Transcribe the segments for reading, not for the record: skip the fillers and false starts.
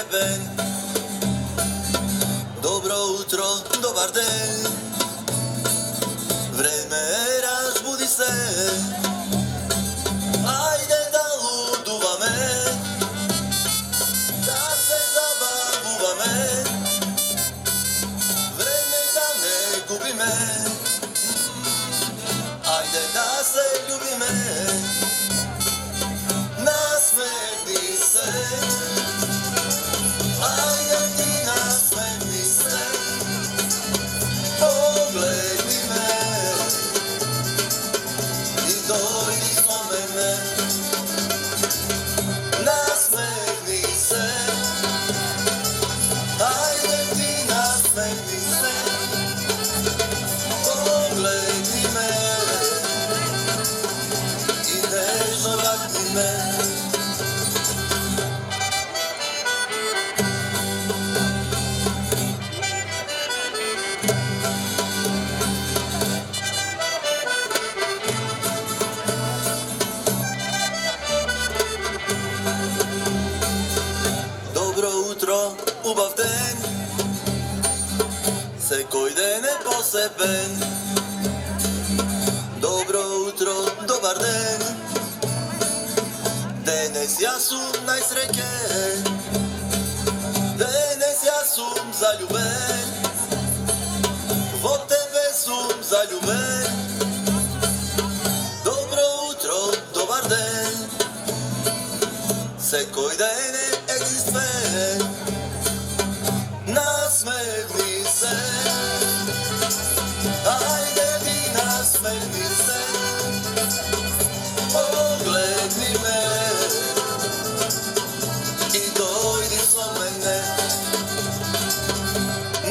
sebe. Dobro utro, dobar den. Vreme razbudi se. Ajde da luduvame, da se zabavuvame. Vreme da ne gubi me. Ajde da se ljubi me. Nasmejni se. Ajde ti nasmejni se. Pogledni me i dojdi do mene. Nasmejni se. Ajde ti nasmejni se. Pogledni me i nežno vratni me. Dobro utro, ubav den, se koji den je poseben. Dobro utro, dobar den, danes ja sum najsrećniji, danes ja sum zaljubljen, vo tebe sum zaljubljen. Dobro utro, dobar den, se koji den je egzistven. Nasmejni se, ajde ti nasmejni se. Pogledni me i dojdi do mene.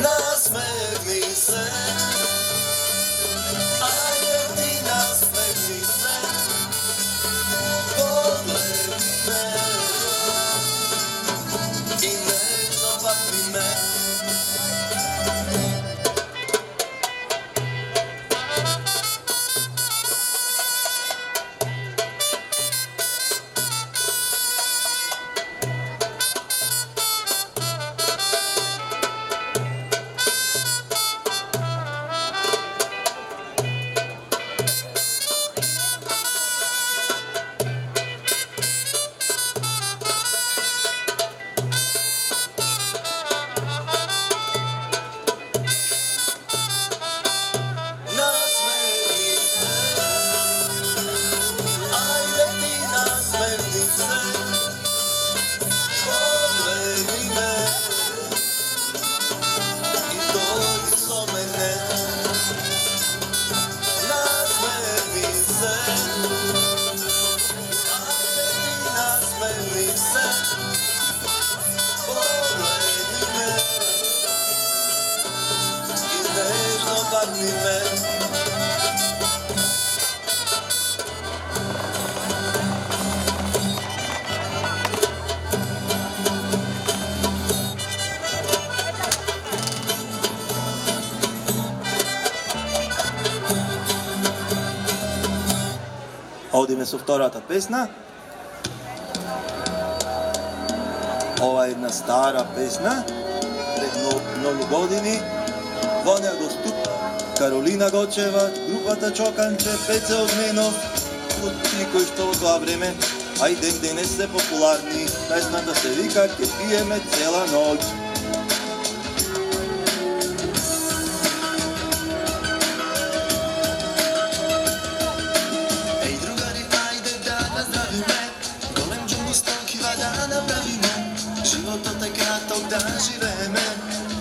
Nasmejni se, ajde ti nasmejni se. Pogledni me i nežno vapni me. Ovdje su втората песна. Ова е една стара песна, пред много години. Во неа гостува Каролина Гочева, групата Чоканче, Пеце Огненов, и кои што во тоа време, а и ден денес се популарни. Песната се вика "Ке пиеме цела ноќ".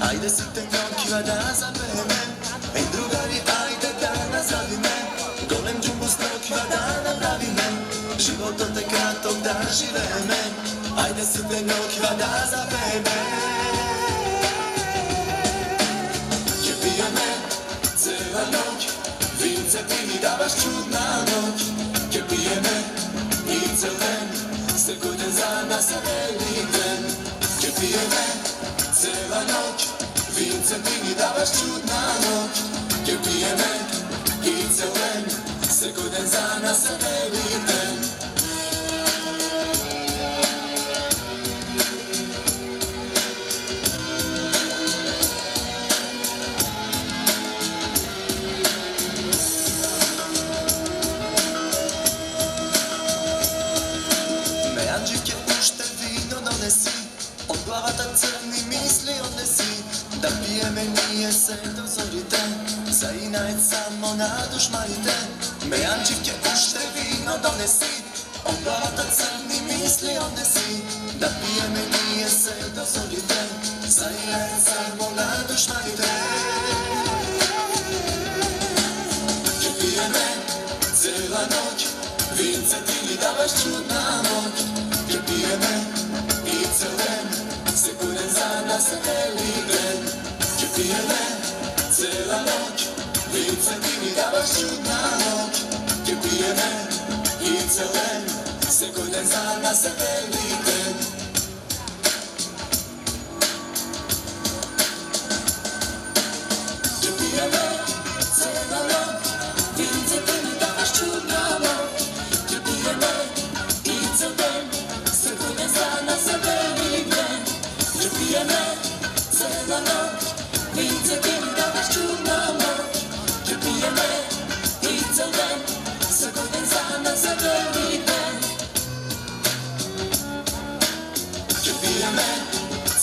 Ajde site gnocchiva da zapeme. Ej drugari, ajde da nazavime. Golem džumbo strokva da napravime. Život od kratok da živeme. Ajde site gnocchiva da zapeme. Ke pijeme cela noć, vince ti mi davaš čudna noć. Ke pijeme i cel den, se godin za nas a velik den. Ke pijeme cela noć, vince ti mi davaš čudna noć. Ke pijeme i cel den, se godin za nas a velik den. ние се до зорите, заинает само на душманите. Меянчивке още вино донеси, от главата църни мисли отнеси. Да пиеме ние се до зорите, заинает само на душманите. Ке пиеме цела ноć, винце ти ни даваш чудна ноć. Ке пиеме и цел ден, сигурен за нас е велик ден. Ке пиеме цела ноć, винце ти ни даваш чудна ноć. Ке пиеме и цел ден, сигурен за нас е велик ден. Ке пиеме цела ноć, винце ти ни даваш чудна ноć. Ке пиеме и цел ден, сигурен за нас е велик ден. Ке пиеме цела ноć, винце ти ни даваш чудна ноć. Ке пиеме и цел ден, сигурен за нас е велик ден. Ке пиеме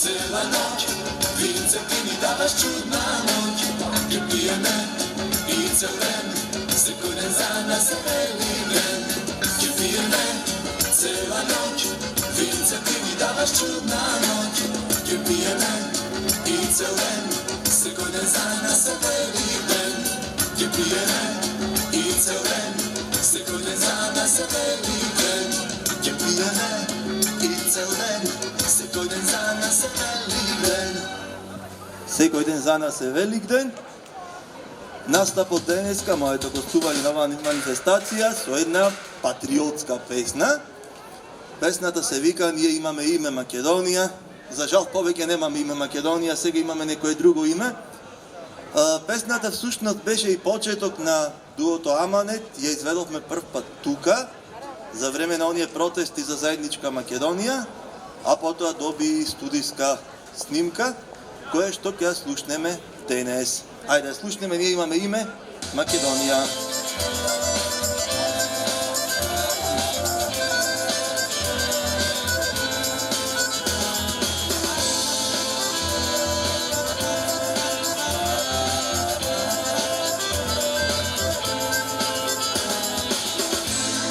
цела ноć, винце ти ни даваш чудна ноć. Ке пиеме и цел ден, сигурен за нас е велик ден. Ке пиеме цела ноć, винце ти ни даваш чудна ноć. Ке пиеме и цел ден, сигурен за нас е велик ден. Ке пиеме и цел ден, сигурен за нас е велик ден. Ке пиеме и цел ден, сигурен за нас е велик ден. Секој ден за нас е велик ден. Настапот денеска, моето гостување на оваа манифестација со една патриотска песна. Песната се вика "Ние имаме име Македонија". За жал повеќе немаме име Македонија, сега имаме некое друго име. Песната всушност беше и почеток на дуото Аманет, ја изведовме прв пат тука, за време на оние протести за заедничка Македонија, а потоа доби студиска снимка, кое што ќе слушнеме денес. Ајде, слушнеме, ние имаме име Македонија.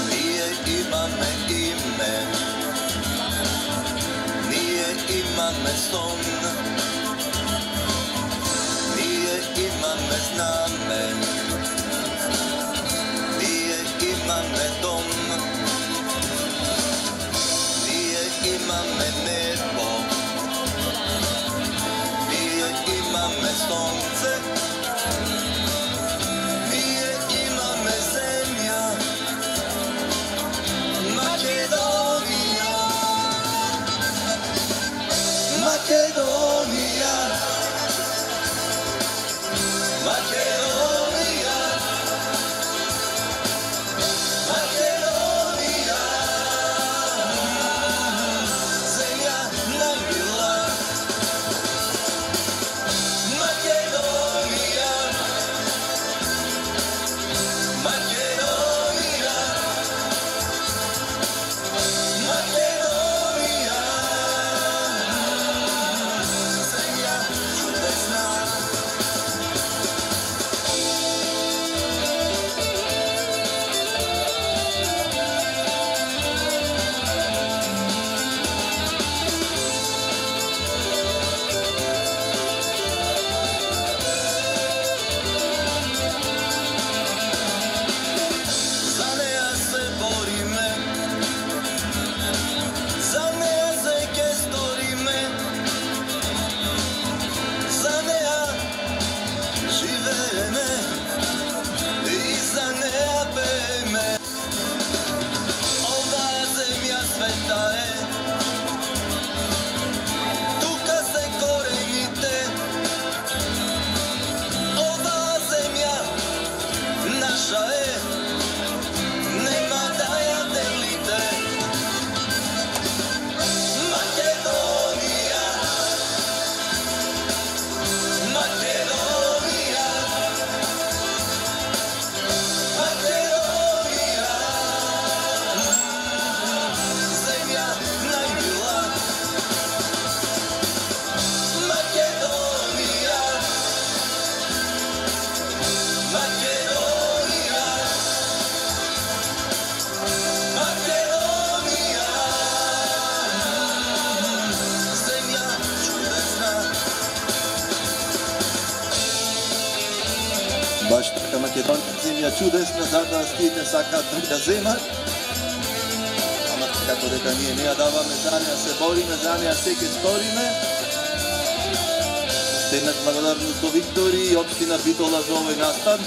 Ние имаме име, ние имаме сон, ние имаме знаме, ние Баш така македонска земја чудесна, затоа скиите сакаат да земат. Ама како дека ние не ја даваме за неа, се бориме за неа, се ке сториме. Денес благодарност до Виктори и општина Битола за овој настан.